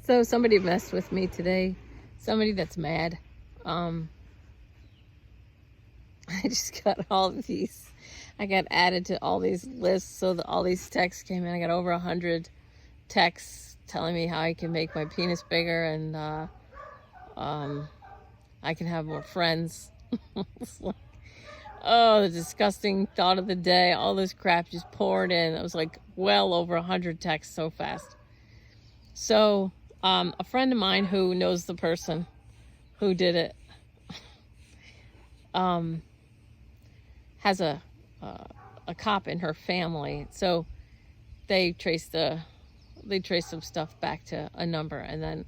So somebody messed with me today. Somebody that's mad. I just got all of these. I got added to all these lists, so that all these texts came in. I got over 100 texts telling me how I can make my penis bigger and I can have more friends. It's like, oh, the disgusting thought of the day. All this crap just poured in. It was like well over 100 texts so fast. So a friend of mine who knows the person who did it has a cop in her family. So they traced some stuff back to a number, and then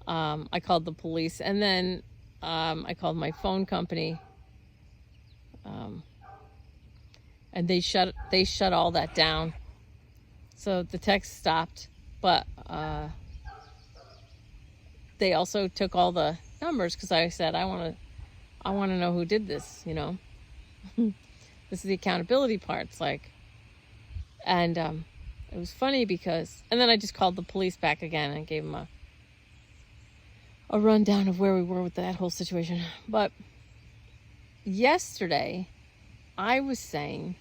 I called the police, and then I called my phone company, and they shut all that down. So the text stopped, but they also took all the numbers because I said I want to know who did this. This is the accountability part. It's like, and it was funny because, and then I just called the police back again and gave them a rundown of where we were with that whole situation. But yesterday, I was saying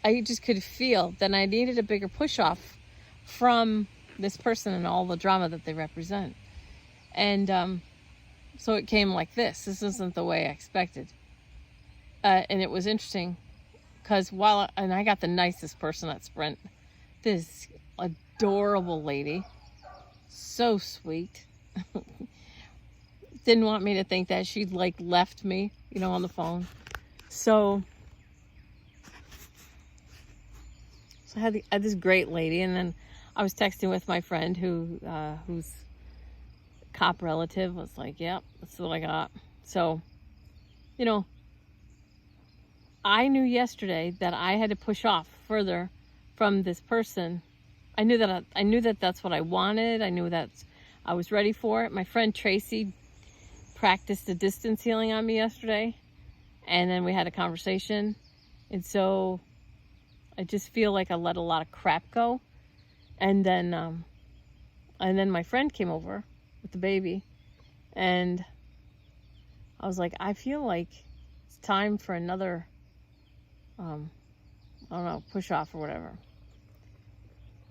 I just could feel that I needed a bigger push off from this person and all the drama that they represent. And so it came like this. This isn't the way I expected. And it was interesting because I got the nicest person at Sprint, this adorable lady, so sweet. Didn't want me to think that she'd like left me, on the phone. So I had this great lady, and then I was texting with my friend who's cop relative. Was like, yep, that's what I got. So, I knew yesterday that I had to push off further from this person. I knew that that's what I wanted. I knew that I was ready for it. My friend Tracy practiced the distance healing on me yesterday, and then we had a conversation. And so I just feel like I let a lot of crap go. And then my friend came over with the baby, and I was like, I feel like it's time for another, I don't know, push off or whatever.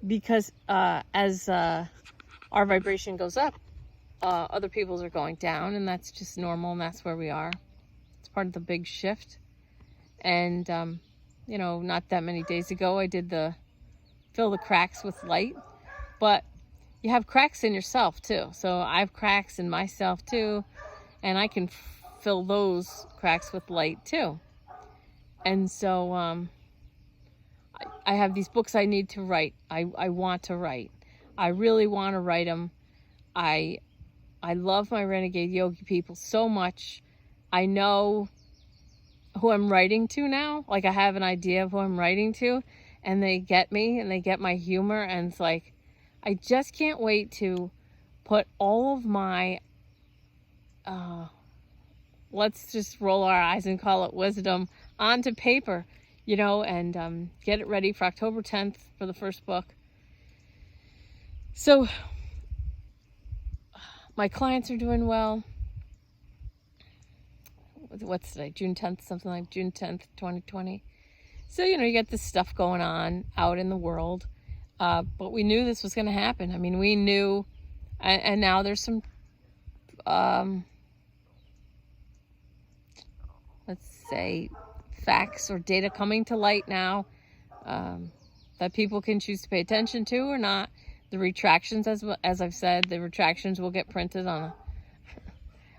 Because as our vibration goes up, other people's are going down, and that's just normal, and that's where we are. It's part of the big shift. And not that many days ago, I did the fill the cracks with light, but you have cracks in yourself too. So I have cracks in myself too, and I can fill those cracks with light too. And so I have these books I need to write. I want to write. I really want to write them. I love my Renegade Yogi people so much. I know who I'm writing to now. Like, I have an idea of who I'm writing to, and they get me, and they get my humor, and it's like, I just can't wait to put all of my, let's just roll our eyes and call it wisdom, onto paper, and get it ready for October 10th for the first book. So my clients are doing well. What's today? June 10th, something like June 10th, 2020. So, you got this stuff going on out in the world. But we knew this was going to happen. I mean, we knew, and now there's some, let's say, facts or data coming to light now that people can choose to pay attention to or not. The retractions, as I've said, the retractions will get printed on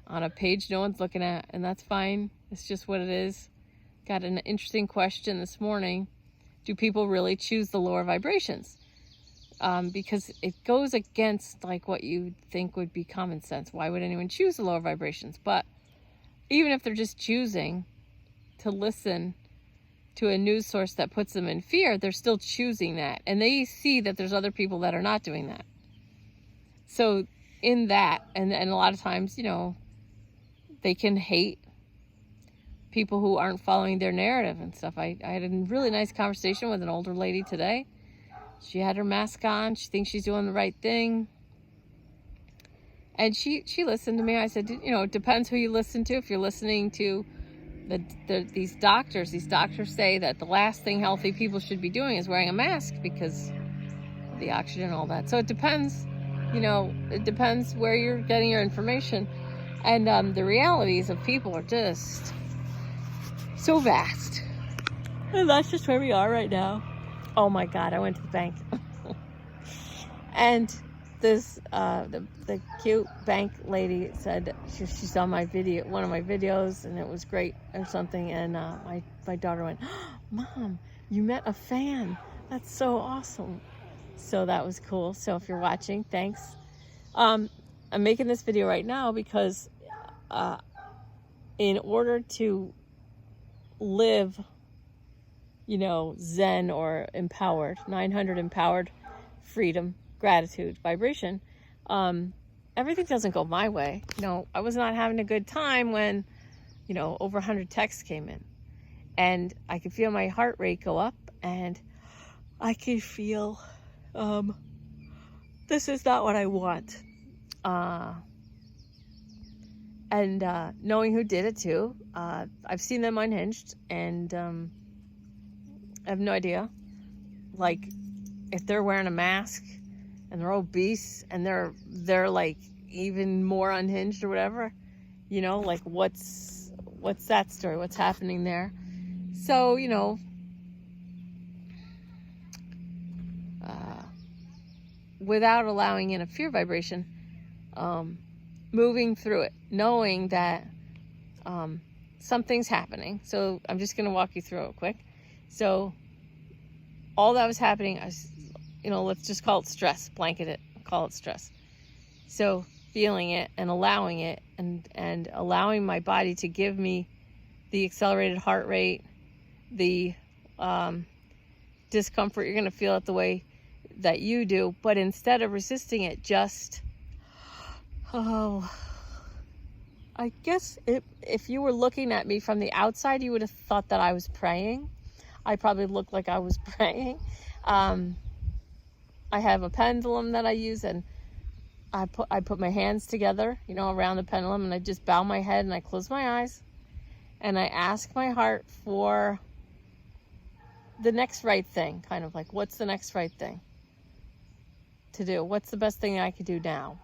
a page no one's looking at, and that's fine. It's just what it is. Got an interesting question this morning. Do people really choose the lower vibrations? Because it goes against like what you think would be common sense. Why would anyone choose the lower vibrations? But even if they're just choosing to listen to a news source that puts them in fear, they're still choosing that. And they see that there's other people that are not doing that. So in that, and a lot of times, they can hate people who aren't following their narrative and stuff. I had a really nice conversation with an older lady today. She had her mask on. She thinks she's doing the right thing. And she listened to me. I said, you know, it depends who you listen to. If you're listening to these doctors say that the last thing healthy people should be doing is wearing a mask because of the oxygen and all that. So it depends, you know, it depends where you're getting your information. And the realities of people are just so vast. And that's just where we are right now. Oh my God, I went to the bank. And this, the cute bank lady said she saw my video, one of my videos, and it was great or something. And my daughter went, oh, Mom, you met a fan. That's so awesome. So that was cool. So if you're watching, thanks. I'm making this video right now because in order to live, you know, Zen or empowered, 900 empowered, freedom, gratitude, vibration, everything doesn't go my way. You know, I was not having a good time when, you know, over 100 texts came in, and I could feel my heart rate go up, and I could feel, this is not what I want. And knowing who did it too, I've seen them unhinged, and I have no idea, like, if they're wearing a mask and they're obese and they're like even more unhinged or whatever, you know, like what's that story? What's happening there? So, you know, without allowing in a fear vibration, moving through it, knowing that something's happening. So I'm just going to walk you through it quick. So all that was happening, you know, let's just call it stress, blanket it, call it stress. So feeling it and allowing it, and allowing my body to give me the accelerated heart rate, the discomfort you're going to feel it the way that you do, but instead of resisting it, just, I guess if you were looking at me from the outside, you would have thought that I was praying. I probably looked like I was praying. I have a pendulum that I use, and I put my hands together, you know, around the pendulum, and I just bow my head and I close my eyes, and I ask my heart for the next right thing, kind of like, what's the next right thing to do? What's the best thing I could do now?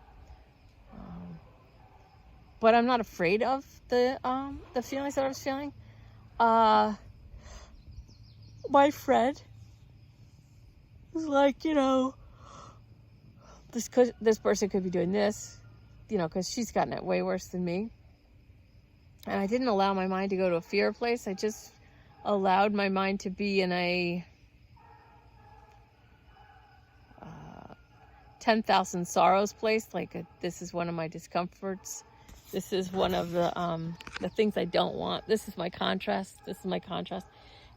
But I'm not afraid of the feelings that I was feeling. My friend was like, you know, this person could be doing this, you know, because she's gotten it way worse than me. And I didn't allow my mind to go to a fear place. I just allowed my mind to be in a 10,000 sorrows place. Like, this is one of my discomforts. This is one of the things I don't want. This is my contrast. This is my contrast.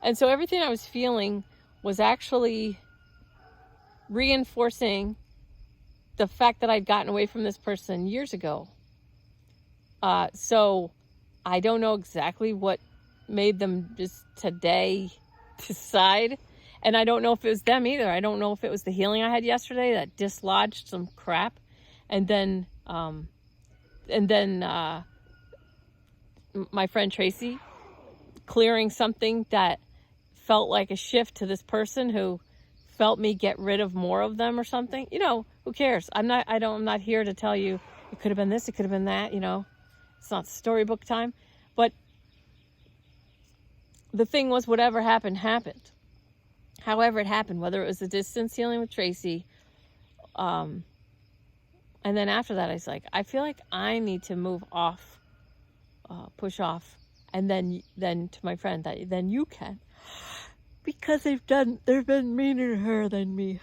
And so everything I was feeling was actually reinforcing the fact that I'd gotten away from this person years ago. So I don't know exactly what made them just today decide. And I don't know if it was them either. I don't know if it was the healing I had yesterday that dislodged some crap. And then my friend Tracy clearing something that felt like a shift to this person who felt me get rid of more of them or something. You know, who cares? I'm not here to tell you it could have been this, it could have been that, you know. It's not storybook time. But the thing was, whatever happened, happened. However it happened, whether it was the distance healing with Tracy, and then after that, I was like, I feel like I need to move off, push off, and then to my friend that then you can, because they've been meaner to her than me.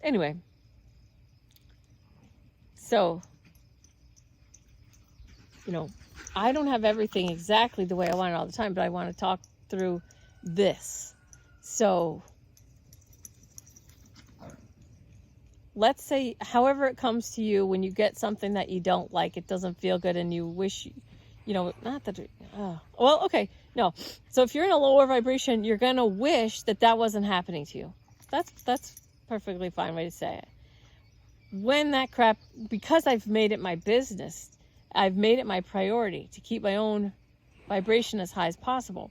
Anyway, so, you know, I don't have everything exactly the way I want it all the time, but I want to talk through this. So let's say, however it comes to you, when you get something that you don't like, it doesn't feel good, and you wish, you know, not that, well, okay, no. So if you're in a lower vibration, you're going to wish that wasn't happening to you. That's perfectly fine way to say it. when that crap, because I've made it my business, I've made it my priority to keep my own vibration as high as possible.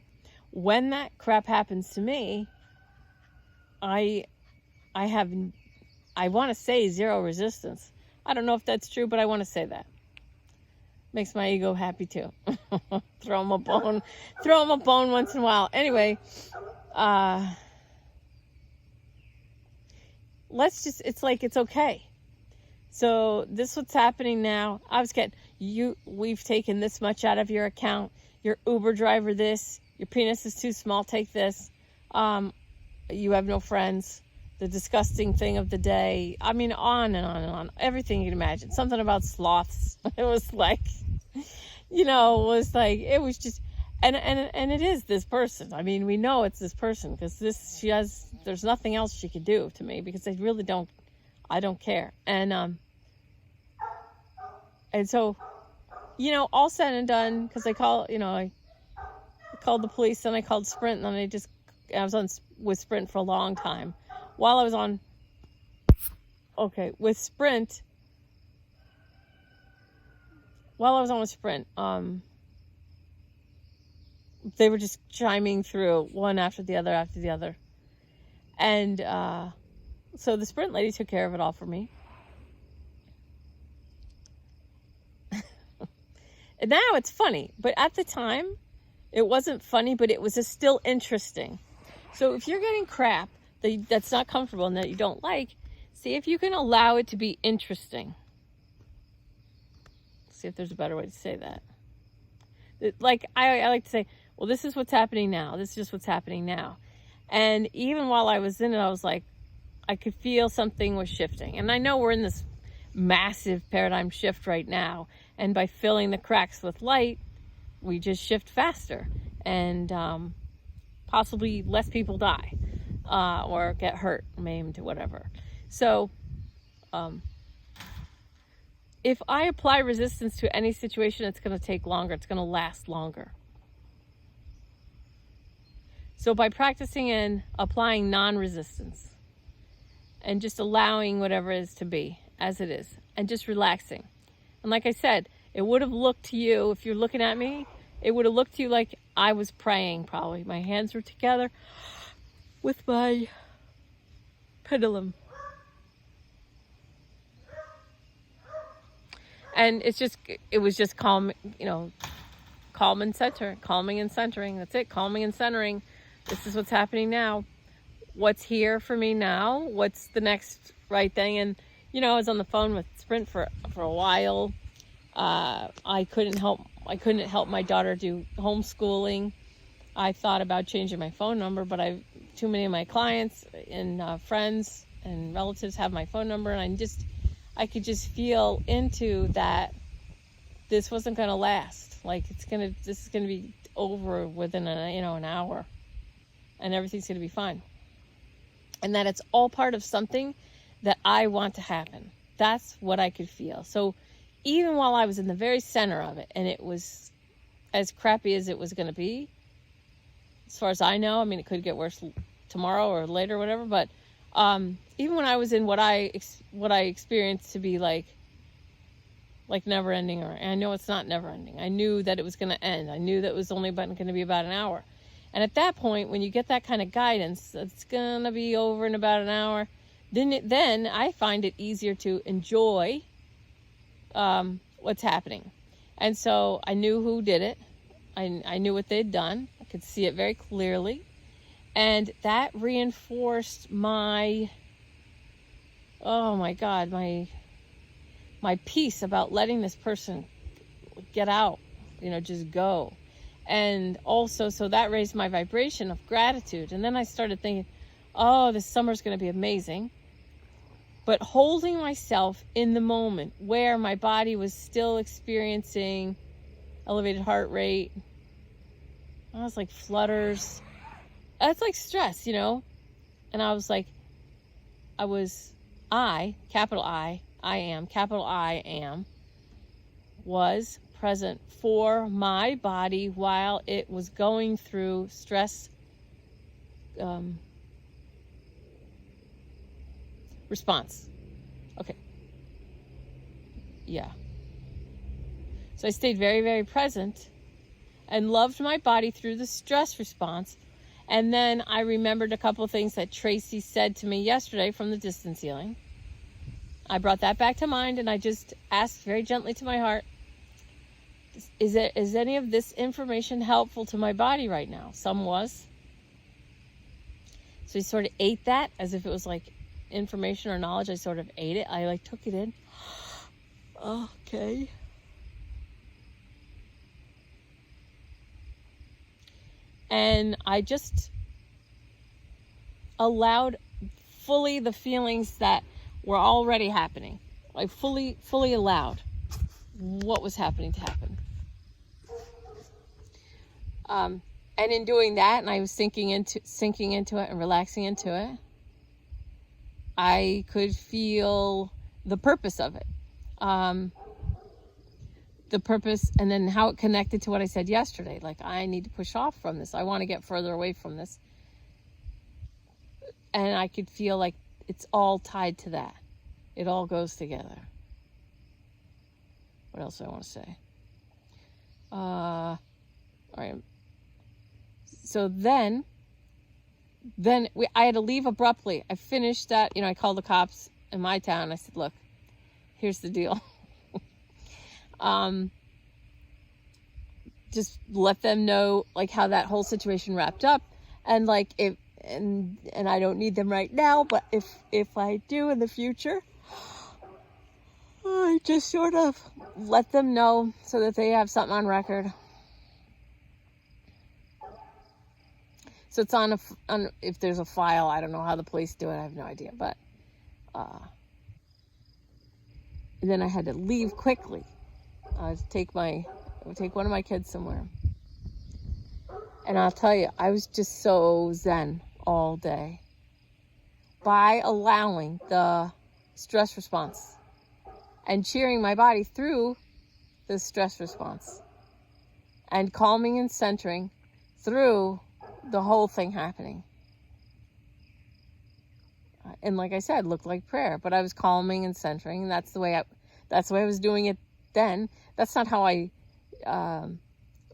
When that crap happens to me, I want to say zero resistance. I don't know if that's true, but I want to say that. Makes my ego happy too. Throw him a bone once in a while. Anyway, it's like, it's okay. So this what's happening now. I was getting, we've taken this much out of your account. Your Uber driver this. Your penis is too small. Take this. You have no friends. The disgusting thing of the day. I mean, on and on and on. Everything you can imagine. Something about sloths. It was like, it was just, and it is this person. I mean, we know it's this person because there's nothing else she could do to me because I don't care. And so, all said and done, because I called the police and I called Sprint, and then I was with Sprint for a long time. While I was with Sprint, they were just chiming through one after the other. And so the Sprint lady took care of it all for me. And now it's funny, but at the time, it wasn't funny, but it was still interesting. So if you're getting crap that's not comfortable and that you don't like, see if you can allow it to be interesting. See if there's a better way to say that. Like, I like to say, well, this is what's happening now. This is just what's happening now. And even while I was in it, I was like, I could feel something was shifting. And I know we're in this massive paradigm shift right now. And by filling the cracks with light, we just shift faster. And possibly less people die or get hurt, maimed, whatever. So if I apply resistance to any situation, it's going to take longer. It's going to last longer. So by practicing and applying non-resistance and just allowing whatever is to be as it is and just relaxing. And like I said, it would have looked to you, if you're looking at me, it would have looked to you like I was praying probably. My hands were together with my pendulum. And it was just calm, calm and center, calming and centering. That's it, calming and centering. This is what's happening now. What's here for me now? What's the next right thing? And, I was on the phone with Sprint for a while. I couldn't help my daughter do homeschooling. I thought about changing my phone number, but too many of my clients and friends and relatives have my phone number, and I could just feel into that this wasn't going to last. Like this is going to be over within an hour, and everything's going to be fine. And that it's all part of something that I want to happen. That's what I could feel. So even while I was in the very center of it, and it was as crappy as it was going to be, as far as I know, I mean, it could get worse tomorrow or later or whatever, but even when I was in what I experienced to be like never ending, or I know it's not never ending. I knew that it was going to end. I knew that it was only going to be about an hour. And at that point, when you get that kind of guidance, it's going to be over in about an hour, then I find it easier to enjoy what's happening. And so I knew who did it. I knew what they'd done. I could see it very clearly. And that reinforced my peace about letting this person get out, just go. And also, so that raised my vibration of gratitude. And then I started thinking, oh, this summer's going to be amazing. But holding myself in the moment where my body was still experiencing elevated heart rate, I was like flutters. That's like stress, And I was like, capital I am, was present for my body while it was going through stress response. Okay, yeah. So I stayed very, very present and loved my body through the stress response. And then I remembered a couple of things that Tracy said to me yesterday from the distance healing. I brought that back to mind, and I just asked very gently to my heart, is any of this information helpful to my body right now? Some was. So he sort of ate that as if it was like information or knowledge. I sort of ate it. I like took it in. Okay. And I just allowed fully the feelings that were already happening. I fully allowed what was happening to happen. And in doing that, and I was sinking into it and relaxing into it, I could feel the purpose of it. The purpose, and then how it connected to what I said yesterday. Like, I need to push off from this. I want to get further away from this. And I could feel like it's all tied to that. It all goes together. What else do I want to say? All right. So then I had to leave abruptly. I finished that, I called the cops in my town. I said, look, here's the deal. Just let them know like how that whole situation wrapped up, and like and I don't need them right now, but if I do in the future, I just sort of let them know so that they have something on record. So it's on if there's a file. I don't know how the police do it. I have no idea, but then I had to leave quickly. Take one of my kids somewhere. And I'll tell you, I was just so zen all day by allowing the stress response and cheering my body through the stress response and calming and centering through the whole thing happening. And like I said, looked like prayer, but I was calming and centering, and that's the way I was doing it then. That's not how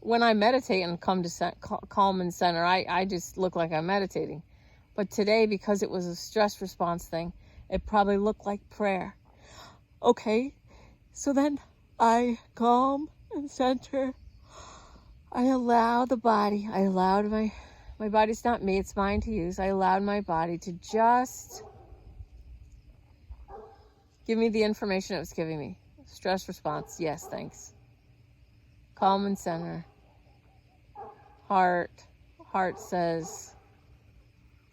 when I meditate and come to calm and center, I just look like I'm meditating. But today, because it was a stress response thing, it probably looked like prayer. Okay, so then I calm and center. I allow the body, I allowed my body's not me, it's mine to use. I allowed my body to just give me the information it was giving me. Stress response, yes, thanks. Calm and center. Heart says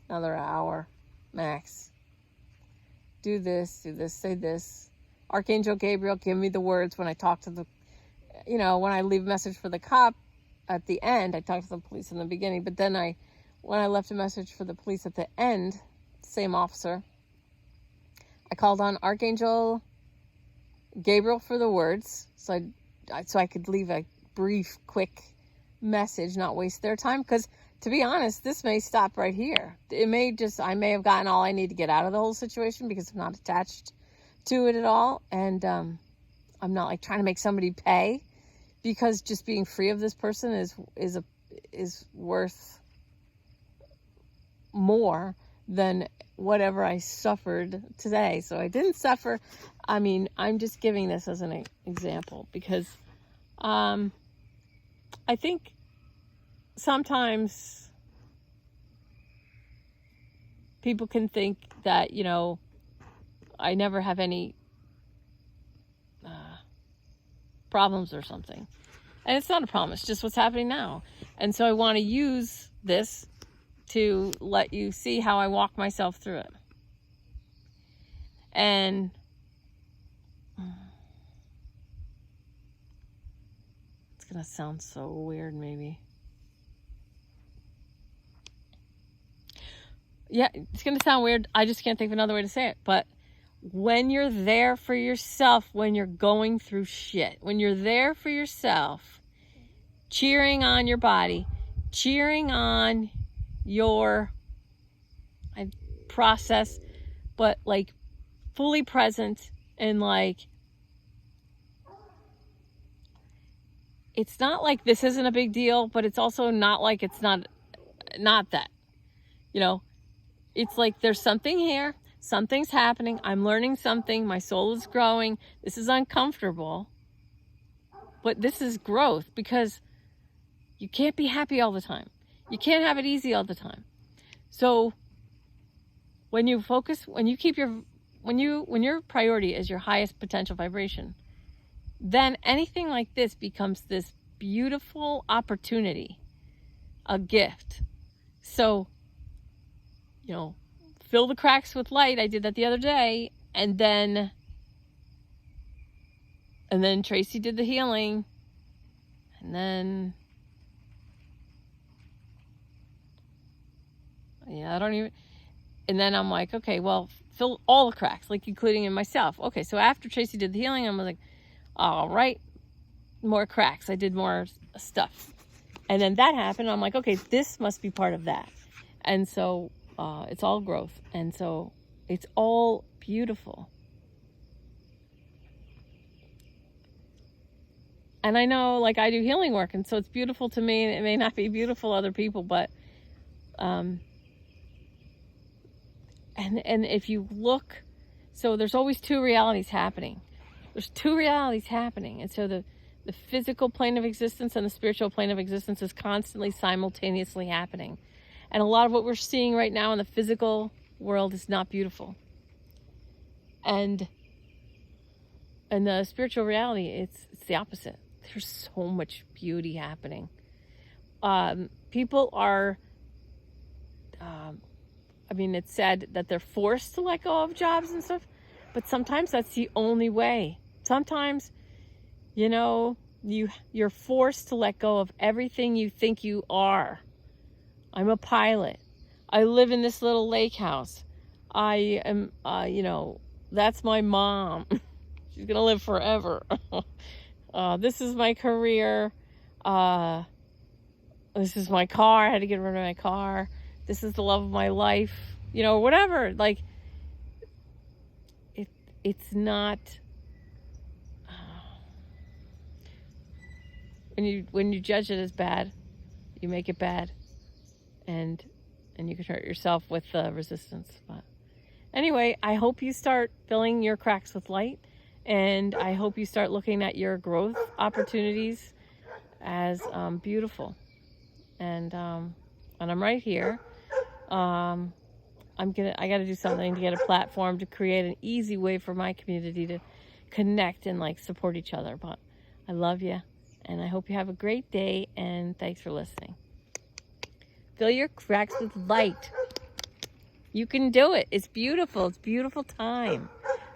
another hour max. Do this, say this. Archangel Gabriel, give me the words when I talk to when I leave a message for the cop at the end. I talked to the police in the beginning, but then when I left a message for the police at the end, same officer, I called on Archangel Gabriel for the words, so I could leave a brief, quick message, not waste their time. Because to be honest, this may stop right here. I may have gotten all I need to get out of the whole situation because I'm not attached to it at all, and I'm not like trying to make somebody pay, because just being free of this person is worth more than whatever I suffered today. So I didn't suffer. I mean, I'm just giving this as an example because I think sometimes people can think that, I never have any problems or something. And it's not a problem. It's just what's happening now. And so I want to use this to let you see how I walk myself through it. And it's going to sound so weird, maybe. Yeah, it's going to sound weird. I just can't think of another way to say it. But when you're there for yourself, when you're going through shit, when you're there for yourself, cheering on your body, cheering on your process, but like fully present and like it's not like this isn't a big deal, but it's also not like it's not that. You know, it's like there's something here, something's happening, I'm learning something, my soul is growing, this is uncomfortable, but this is growth, because you can't be happy all the time. You can't have it easy all the time. So when you focus, when your priority is your highest potential vibration, then anything like this becomes this beautiful opportunity, a gift. So, you know, fill the cracks with light. I did that the other day. And then Tracy did the healing. And then, yeah, and then I'm like, okay, well, fill all the cracks, like including in myself. Okay, so after Tracy did the healing, I'm like, all right, more cracks. I did more stuff. And then that happened. I'm like, okay, this must be part of that. And so it's all growth. And so it's all beautiful. And I know, like, I do healing work, and so it's beautiful to me, and it may not be beautiful to other people, but and if you look, so there's always two realities happening. There's two realities happening. And so the physical plane of existence and the spiritual plane of existence is constantly simultaneously happening. And a lot of what we're seeing right now in the physical world is not beautiful. And in the spiritual reality, it's the opposite. There's so much beauty happening. People are, it's said that they're forced to let go of jobs and stuff, but sometimes that's the only way. Sometimes, you know, you're forced to let go of everything you think you are. I'm a pilot. I live in this little lake house. I am, that's my mom. She's going to live forever. This is my career. This is my car. I had to get rid of my car. This is the love of my life. You know, whatever. Like, it's not... When you judge it as bad, you make it bad. And you can hurt yourself with resistance. But anyway, I hope you start filling your cracks with light. And I hope you start looking at your growth opportunities as beautiful. And I'm right here. I got to do something to get a platform to create an easy way for my community to connect and like support each other. But I love you, and I hope you have a great day. And thanks for listening. Fill your cracks with light. You can do it. It's beautiful. It's a beautiful time.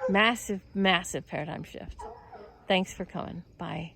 Massive, massive paradigm shift. Thanks for coming. Bye.